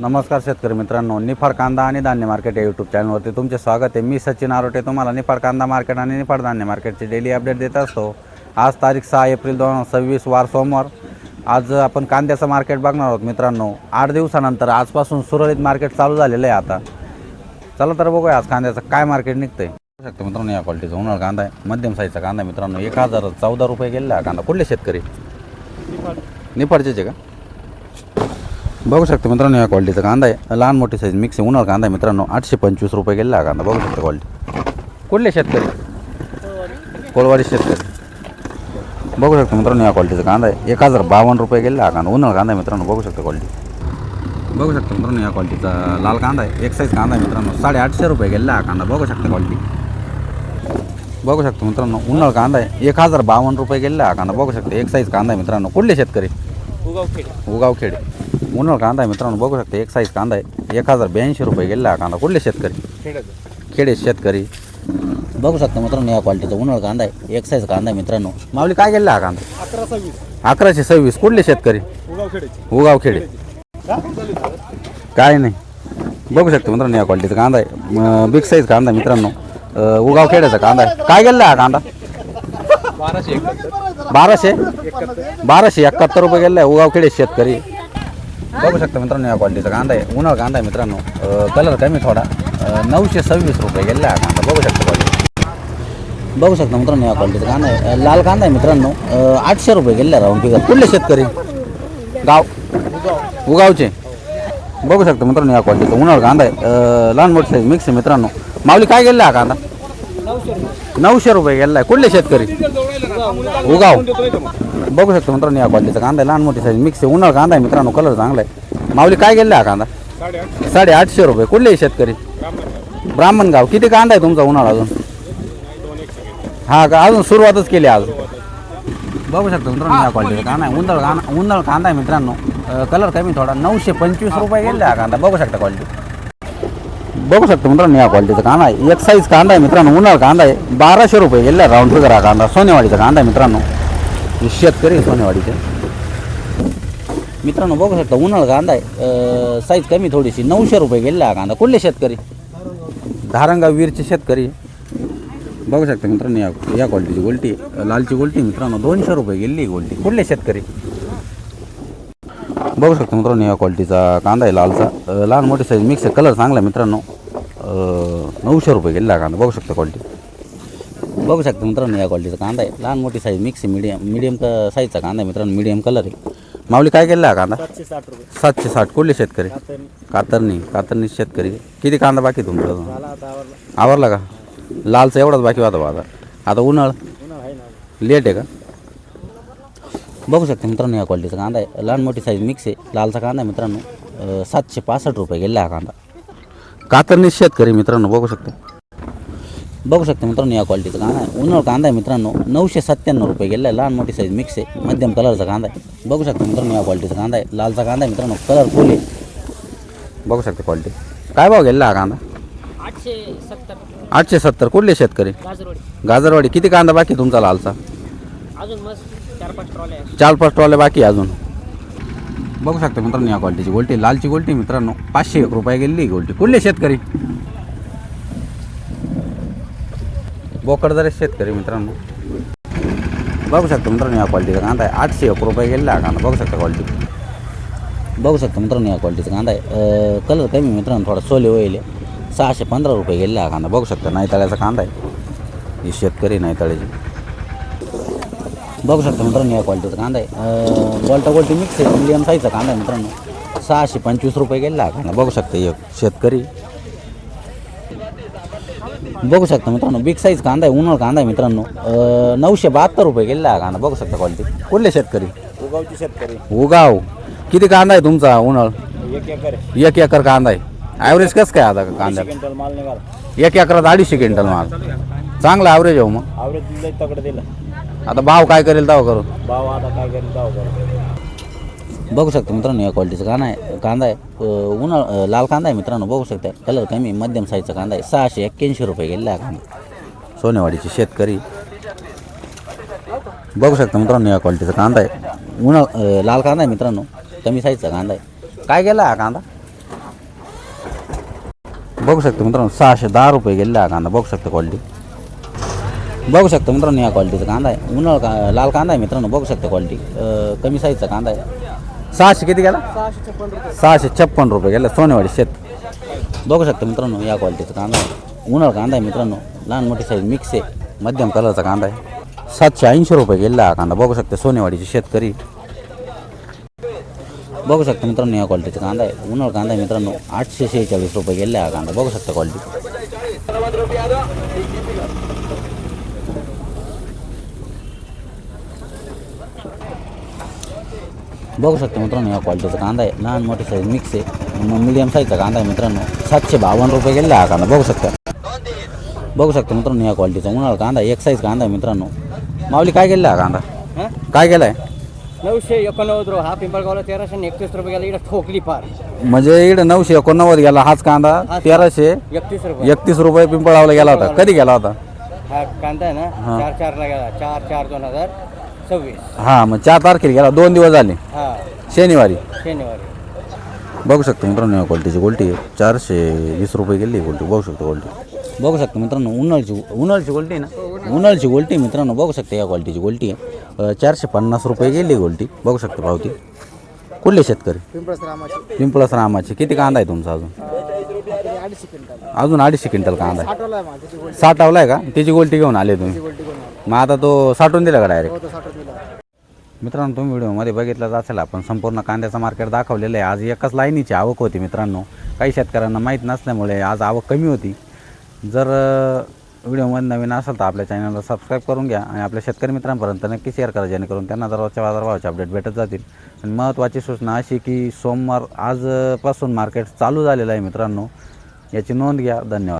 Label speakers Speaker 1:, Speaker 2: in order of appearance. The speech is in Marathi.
Speaker 1: नमस्कार शेतकरी मित्रांनो, निफाड कांदा आणि धान्य मार्केट या यूट्यूब चॅनलवरती तुमचे स्वागत आहे। मी सचिन आरोटे तुम्हाला निफाड कांदा मार्केट आणि निफाड धान्य मार्केटचे डेली अपडेट देत असतो। आज तारीख 6 एप्रिल 2026 वार सोमवार। आज आपण कांद्याचं मार्केट बघणार आहोत मित्रांनो। 8 दिवसानंतर आजपासून सुरळीत मार्केट चालू झालेलं आहे। आता चला तर बघूया आज कांद्याचं काय मार्केट निघतंय। बघू शकता मित्रांनो, या क्वालिटीचा उन्हाळ कांदा आहे, मध्यम साईजचा कांदा आहे मित्रांनो। 1014 रुपये गेलेला हा कांदा। कुठले शेतकरी? निफाडचे का? बघू शकता मित्रांनो, या क्वालिटीचा कांदा आहे, लहान मोठी साईज मिक्स आहे, उन्हाळ कांदा आहे मित्रांनो। 825 रुपये गेलेला हा कांदा। बघू शकता क्वालिटी। कुठले शेतकरी? कोळवाडी शेतकरी। बघू शकता मित्रांनो, या क्वालिटीचा कांदा आहे, 1052 रुपये गेलेला हा कांदा। उन्हाळ कांदा आहे मित्रांनो। बघू शकता क्वालिटी। बघू शकता मित्रांनो, या क्वालिटीचा लाल कांदा आहे, एक साईज कांदा आहे मित्रांनो। 850 रुपये गेलेला हा कांदा। बघू शकता क्वालिटी। बघू शकता मित्रांनो, उन्हाळ कांदा आहे, 1052 रुपये गेलेला हा कांदा। बघू शकता एक साईज कांदा आहे मित्रांनो। कुठले शेतकरी? उगावखेडे। उन्हाळ कांदा आहे मित्रांनो। बघू शकता एक साईज कांदा आहे, 1082 रुपये गेलेला हा कांदा। कुठले शेतकरी? खेडे शेतकरी। बघू शकता मित्रांनो, या क्वालिटीचा उन्हाळ कांदा आहे, एक साईज कांदा आहे मित्रांनो। माऊली काय गेलेला हा कांदा? 1126। कुठले शेतकरी? उगावखेडे। काय नाही। बघू शकता मित्रांनो, या क्वालिटीचा कांदा आहे, बिग साईज कांदा आहे मित्रांनो। उगावखेड्याचा कांदा आहे। काय गेलेला हा कांदा? 1271 रुपये गेलेला आहे। उगावखेडे शेतकरी। बघू शकता मित्रांनो, या क्वालिटीचा कांदा आहे, उन्हाळ कांदा आहे मित्रांनो। कलर कमी थोडा, 926 रुपये गेलेला हा कांदा। बघू शकता क्वालिटी। बघू शकता मित्रांनो, या क्वालिटीचा कांदा आहे, लाल कांदा आहे मित्रांनो। 800 रुपये गेलेला राऊंड फिगर। कुठले शेतकरी? गाव उगावचे। बघू शकता मित्रांनो, या क्वालिटीचा उन्हाळ कांदा आहे, लहान मोठी साईज मिक्स आहे मित्रांनो। माऊली काय गेलेला हा कांदा? 900 रुपये गेलेला आहे। कुठले शेतकरी? उगाव। बघू शकता मित्रांनो, या क्वालिटीचा कांदा आहे, लहान मोठी साईज मिक्स आहे, उन्हाळ कांदा आहे मित्रांनो। कलर चांगला आहे। माऊली काय गेलेला हा कांदा? 850 रुपये। कुठले शेतकरी? ब्राह्मणगाव। किती कांदा आहे तुमचा उन्हाळा अजून? हा का, अजून सुरुवातच केली आज। बघू शकता मित्रांनो, या क्वालिटीचा कांदा आहे, उन्हाळ कांदा आहे मित्रांनो। कलर कमी थोडा, 925 रुपये गेलेला हा कांदा। बघू शकता क्वालिटी। बघू शकता मित्रांनो, या क्वालिटीचा कांदा आहे, एक साईज कांदा आहे मित्रांनो। उन्हाळ कांदा आहे, 1200 रुपये गेलेला राऊंड फिगर हा कांदा। सोनेवाडीचा कांदा आहे मित्रांनो। शेतकरी सोनेवाडीचे मित्रांनो। बघू शकता उन्हाळ कांदा आहे, साईज कमी थोडीशी, 900 रुपये गेलेला हा कांदा। कुठले शेतकरी? धारणगाव वीरचे शेतकरी। बघू शकता मित्रांनो, या क्वालिटीची गोल्टी, लालची गोल्टी मित्रांनो, 200 रुपये गेलेली गोल्टी। कुठले शेतकरी? बघू शकता मित्रांनो, या क्वालिटीचा कांदा आहे, लालचा, लहान मोठी साईज मिक्स आहे, कलर चांगला आहे मित्रांनो। 900 रुपये गेलेला हा कांदा। बघू शकता क्वालिटी। बघू शकता मित्रांनो, या क्वालिटीचा कांदा आहे, लहान मोठी साईज मिक्स आहे, मीडियम साईजचा कांदा आहे मित्रांनो। मीडियम कलर आहे। माऊली काय गेलेला हा कांदा? 760। कुठले शेतकरी? कातरणी शेतकरी। किती कांदा बाकी तुमचा? आवरला का? लालचा एवढाच बाकी होता बाजार। आता उन्हाळ लेट आहे का? बघू शकता मित्रांनो, या क्वालिटीचा कांदा आहे, लहान मोठी साईज मिक्स आहे, लालचा कांदा आहे मित्रांनो। 765 रुपये गेलेला हा कांदा। कातरणी शेतकरी मित्रांनो। बघू शकता। बघू शकता मित्रांनो, या क्वालिटीचा कांदा आहे, उन्हाळ कांदा आहे मित्रांनो। 997 रुपये गेलेला आहे, लहान मोठी साईज मिक्स आहे, मध्यम कलरचा कांदा आहे। बघू शकता मित्रांनो, या क्वालिटीचा कांदा आहे, लालचा कांदा आहे मित्रांनो, कलर फुल आहे। बघू शकता क्वालिटी। काय भाव गेलेला हा कांदा? 870। कुठले शेतकरी? गाजरवाडी। किती कांदा बाकी तुमचा लालचा?
Speaker 2: अजून मस्त
Speaker 1: 4-5 ट्रॉले बाकी अजून। बघू शकता मित्रांनो, या क्वालिटीची गोल्टी, लालची गोल्टी मित्रांनो, 501 रुपये गेलेली गोल्टी। कुठले शेतकरी? बोकडदारे शेतकरी मित्रांनो। बघू शकता मित्रांनो, या क्वालिटीचा कांदा आहे, 801 रुपये गेलेला हा कांदा। बघू शकता क्वालिटी। बघू शकता मित्रांनो, या क्वालिटीचा कांदा आहे, कलर कमी मित्रांनो, थोडा सोले होईल, 615 रुपये गेलेला हा कांदा। बघू शकता नाईताळ्याचा कांदा आहे, ही शेतकरी नाईताळ्याची। बघू शकता मित्रांनो, या क्वालिटीचा कांदा आहे, गोल्टी मिक्स आहे, मीडियम साईजचा कांदा आहे मित्रांनो। 625 रुपये गेलेला हा कांदा। बघू शकता एक शेतकरी। बघू शकता मित्रांनो, बिग साईज कांदा आहे, उन्हाळ कांदा आहे मित्रांनो। 972 रुपये गेलेला हा कांदा। बघू शकता क्वालिटी। कुठले शेतकरी?
Speaker 2: उगावची शेतकरी।
Speaker 1: उगाव। किती कांदा आहे तुमचा उन्हाळ?
Speaker 2: 1 एकर
Speaker 1: 1 एकर कांदा आहे। ॲव्हरेज कसं काय आता कांद्याला?
Speaker 2: क्विंटल माल निघाला।
Speaker 1: 1 एकरात 250 क्विंटल माल। चांगला ॲव्हरेज आहे मग।
Speaker 2: आवरेज दिलं तकडे दिलं।
Speaker 1: आता भाव काय करेल तेव्हा करू?
Speaker 2: भाव आता काय करेल भाव करेल।
Speaker 1: बघू शकता मित्रांनो, या क्वालिटीचा कांदा आहे, उन्हाळ लाल कांदा आहे मित्रांनो। बघू शकता कलर कमी, मध्यम साईजचा कांदा आहे, 681 रुपये गेलेला हा कांदा। सोनेवाडीचे शेतकरी। बघू शकता मित्रांनो, या क्वालिटीचा कांदा आहे, लाल कांदा आहे मित्रांनो, कमी साईजचा कांदा आहे। काय गेला हा कांदा? बघू शकता मित्रांनो 610 रुपये गेलेला हा कांदा. बघू शकता क्वालिटी. बघू शकता मित्रांनो या क्वालिटीचा कांदा आहे. लाल कांदा आहे मित्रांनो. बघू शकता क्वालिटी. कमी साईजचा कांदा आहे. 600 किती गेला? 656 रुपये गेला. सोनेवाडी शेत. बघू शकता मित्रांनो या क्वालिटीचा कांदा आहे. उन्हाळ कांदा आहे मित्रांनो. लहान मोठी साईज मिक्स आहे. मध्यम कलरचा कांदा आहे. 780 रुपये गेला हा कांदा. बघू शकता सोनेवाडीचे शेतकरी. बघू शकता मित्रांनो या क्वालिटीचा कांदा आहे. उन्हाळ कांदा आहे मित्रांनो. 846 रुपये गेला हा कांदा. बघू शकता क्वालिटी. बघू शकता मित्रांनो या क्वालिटीचा कांदा आहे. लहान मोठी साईज मिक्स आहे. मीडियम साईजचा कांदा आहे मित्रांनो. 752 रुपये गेला हा कांदा. बघू शकता. बघू शकता मित्रांनो या क्वालिटीचा उन्हाळा कांदा एक साईज कांदा आहे मित्रांनो. माऊली काय गेला हा कांदा? काय गेलाय?
Speaker 2: 989 हा पिंपळगावला 1331 रुपये गेला. इकडे ठोकली फार
Speaker 1: म्हणजे इकडे 989 गेला हाच कांदा. 1331 रुपये पिंपळगावला गेला होता. कधी गेला होता
Speaker 2: हा कांदा आहे ना? 4/4 गेला. 4/4/2026.
Speaker 1: हा मग 4 तारखेला गेला. 2 दिवस झाले.
Speaker 2: हा
Speaker 1: शनिवारी.
Speaker 2: शनिवारी.
Speaker 1: बघू शकता मित्रांनो या क्वालिटीची गोल्टी 420 रुपये गेली गोल्टी. बघू शकता गोल्टी. बघू शकता मित्रांनो उन्हाळची गोल्टी आहे ना. उन्हाळची गोल्टी मित्रांनो. बघू शकता या क्वालिटीची गोल्टी आहे. 450 रुपये गेली गोल्टी. बघू शकता पावती. कुठले शेतकरी? पिंपळस रामाचे. किती कांदा आहे तुमचा अजून? अजून 250 क्विंटल कांदा आहे. साठवलाय का? त्याची गोल्टी घेऊन आले तुम्ही? मग आता तो साठवून दिला का डायरेक्ट? मित्रांनो तुम्ही व्हिडिओमध्ये बघितलं असेल आपण संपूर्ण कांद्याचं मार्केट दाखवलेलं आहे. आज एकाच लाईनीची आवक होती मित्रांनो. काही शेतकऱ्यांना माहीत नसल्यामुळे आज आवक कमी होती. जर व्हिडिओमध्ये नवीन असेल तर आपल्या चॅनलला सबस्क्राईब करून घ्या आणि आपल्या शेतकरी मित्रांपर्यंत नक्की शेअर करा जेणेकरून त्यांना दररोजच्या बाजारभावाचे अपडेट भेटत जातील. आणि महत्त्वाची सूचना अशी की सोमवार आजपासून मार्केट चालू झालेलं आहे मित्रांनो. याची नोंद घ्या. धन्यवाद.